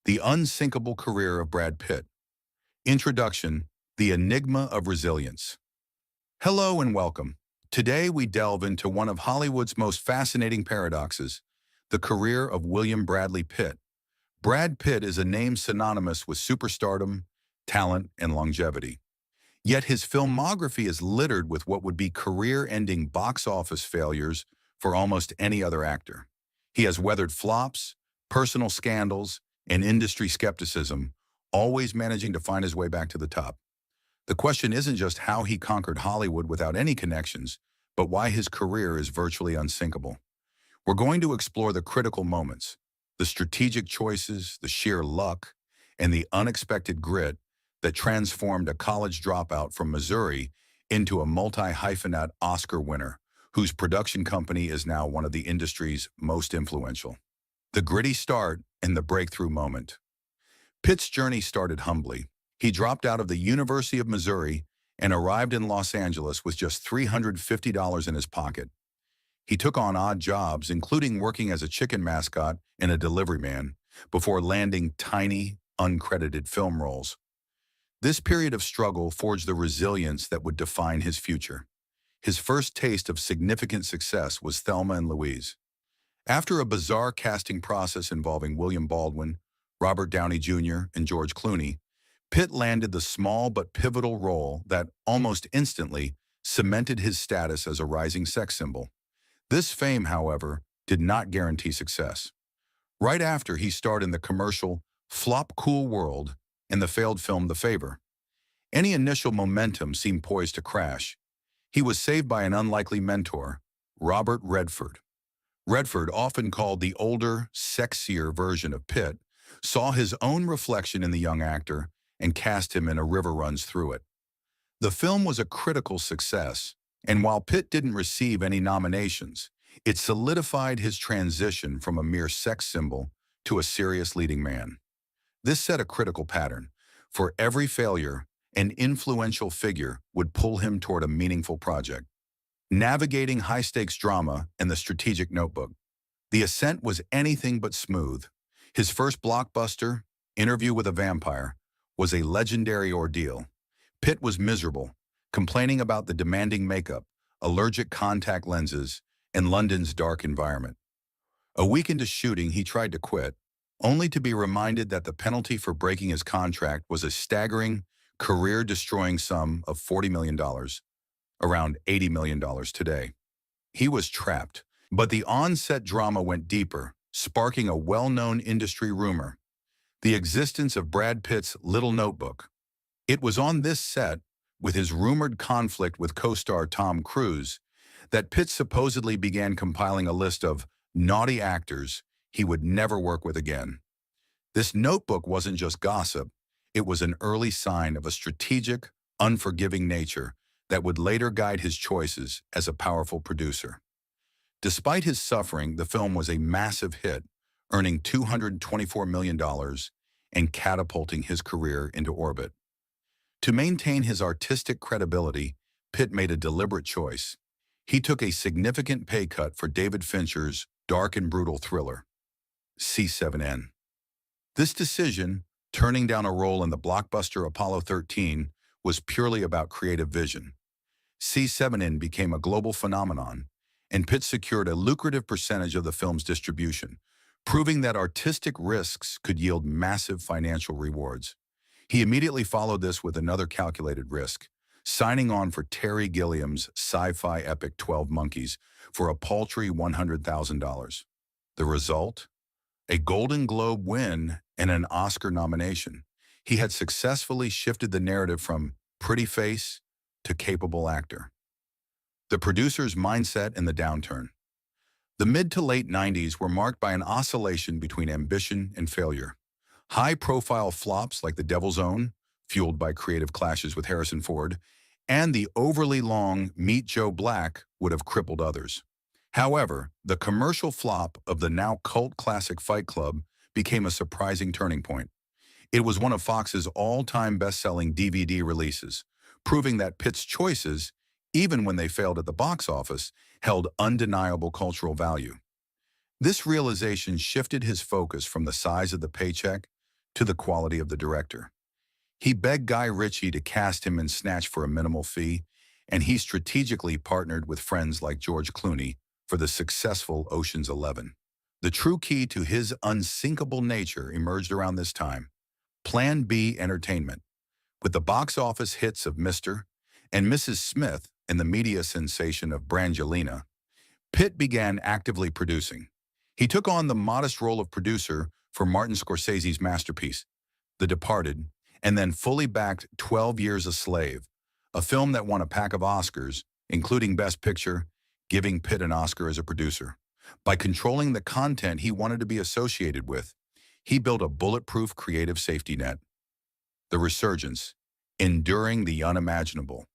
The Unsinkable Career of Brad Pitt. Introduction, The Enigma of Resilience. Hello and welcome. Today we delve into one of Hollywood's most fascinating paradoxes, the career of William Bradley Pitt. Brad Pitt is a name synonymous with superstardom, talent, and longevity. Yet his filmography is littered with what would be career-ending box office failures for almost any other actor. He has weathered flops, personal scandals, and industry skepticism, always managing to find his way back to the top. The question isn't just how he conquered Hollywood without any connections, but why his career is virtually unsinkable. We're going to explore the critical moments, the strategic choices, the sheer luck, and the unexpected grit that transformed a college dropout from Missouri into a multi-hyphenate Oscar winner, whose production company is now one of the industry's most influential. The gritty start and the breakthrough moment. Pitt's journey started humbly. He dropped out of the University of Missouri and arrived in Los Angeles with just $350 in his pocket. He took on odd jobs, including working as a chicken mascot and a delivery man, before landing tiny, uncredited film roles. This period of struggle forged the resilience that would define his future. His first taste of significant success was Thelma and Louise. After a bizarre casting process involving William Baldwin, Robert Downey Jr., and George Clooney, Pitt landed the small but pivotal role that, almost instantly, cemented his status as a rising sex symbol. This fame, however, did not guarantee success. Right after, he starred in the commercial Flop Cool World and the failed film The Favor. Any initial momentum seemed poised to crash. He was saved by an unlikely mentor, Robert Redford. Redford, often called the older, sexier version of Pitt, saw his own reflection in the young actor and cast him in A River Runs Through It. The film was a critical success, and while Pitt didn't receive any nominations, it solidified his transition from a mere sex symbol to a serious leading man. This set a critical pattern. For every failure, an influential figure would pull him toward a meaningful project. Navigating high-stakes drama and The Strategic Notebook. The ascent was anything but smooth. His first blockbuster, Interview with a Vampire, was a legendary ordeal. Pitt was miserable, complaining about the demanding makeup, allergic contact lenses, and London's dark environment. A week into shooting, he tried to quit, only to be reminded that the penalty for breaking his contract was a staggering, career-destroying sum of $40 million. Around $80 million today. He was trapped, but the on-set drama went deeper, sparking a well-known industry rumor: the existence of Brad Pitt's Little Notebook. It was on this set, with his rumored conflict with co-star Tom Cruise, that Pitt supposedly began compiling a list of naughty actors he would never work with again. This notebook wasn't just gossip, it was an early sign of a strategic, unforgiving nature that would later guide his choices as a powerful producer. Despite his suffering, the film was a massive hit, earning $224 million and catapulting his career into orbit. To maintain his artistic credibility, Pitt made a deliberate choice. He took a significant pay cut for David Fincher's dark and brutal thriller, C7N. This decision, turning down a role in the blockbuster Apollo 13, was purely about creative vision. C7N became a global phenomenon, and Pitt secured a lucrative percentage of the film's distribution, proving that artistic risks could yield massive financial rewards. He immediately followed this with another calculated risk, signing on for Terry Gilliam's sci-fi epic 12 Monkeys for a paltry $100,000. The result? A Golden Globe win and an Oscar nomination. He had successfully shifted the narrative from pretty face to capable actor. The producer's mindset and the downturn. The mid to late 90s were marked by an oscillation between ambition and failure. High-profile flops like The Devil's Own, fueled by creative clashes with Harrison Ford, and the overly long Meet Joe Black would have crippled others. However, the commercial flop of the now cult classic Fight Club became a surprising turning point. It was one of Fox's all-time best-selling DVD releases, proving that Pitt's choices, even when they failed at the box office, held undeniable cultural value. This realization shifted his focus from the size of the paycheck to the quality of the director. He begged Guy Ritchie to cast him in Snatch for a minimal fee, and he strategically partnered with friends like George Clooney for the successful Ocean's 11. The true key to his unsinkable nature emerged around this time. Plan B Entertainment. With the box office hits of Mr. and Mrs. Smith and the media sensation of Brangelina, Pitt began actively producing. He took on the modest role of producer for Martin Scorsese's masterpiece, The Departed, and then fully backed 12 Years a Slave, a film that won a pack of Oscars, including Best Picture, giving Pitt an Oscar as a producer. By controlling the content he wanted to be associated with, he built a bulletproof creative safety net. The resurgence, enduring the unimaginable.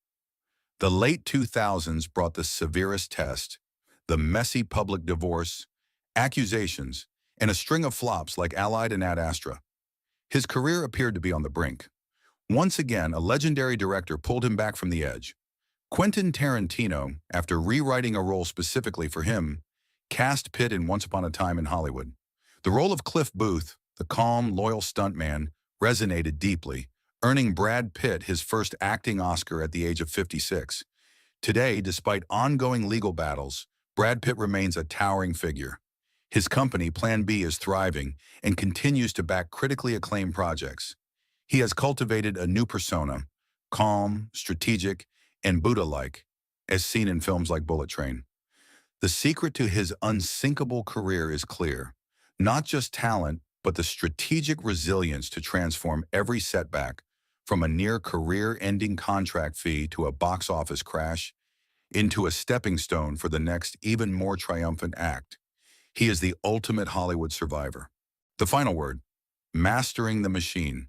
The late 2000s brought the severest test, the messy public divorce, accusations, and a string of flops like Allied and Ad Astra. His career appeared to be on the brink. Once again, a legendary director pulled him back from the edge. Quentin Tarantino, after rewriting a role specifically for him, cast Pitt in Once Upon a Time in Hollywood. The role of Cliff Booth, the calm, loyal stuntman, resonated deeply, earning Brad Pitt his first acting Oscar at the age of 56. Today, despite ongoing legal battles, Brad Pitt remains a towering figure. His company, Plan B, is thriving and continues to back critically acclaimed projects. He has cultivated a new persona, calm, strategic, and Buddha-like, as seen in films like Bullet Train. The secret to his unsinkable career is clear. Not just talent, but the strategic resilience to transform every setback, from a near career-ending contract fee to a box office crash, into a stepping stone for the next even more triumphant act. He is the ultimate Hollywood survivor. The final word, mastering the machine.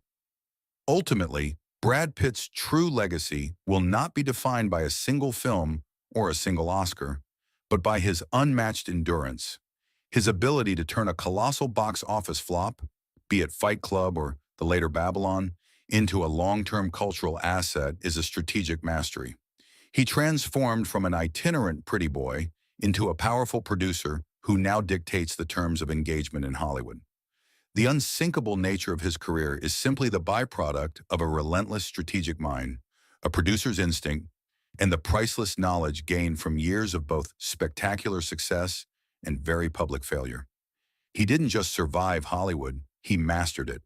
Ultimately, Brad Pitt's true legacy will not be defined by a single film or a single Oscar, but by his unmatched endurance. His ability to turn a colossal box office flop, be it Fight Club or the later Babylon, into a long-term cultural asset is a strategic mastery. He transformed from an itinerant pretty boy into a powerful producer who now dictates the terms of engagement in Hollywood. The unsinkable nature of his career is simply the byproduct of a relentless strategic mind, a producer's instinct, and the priceless knowledge gained from years of both spectacular success and very public failure. He didn't just survive Hollywood, he mastered it.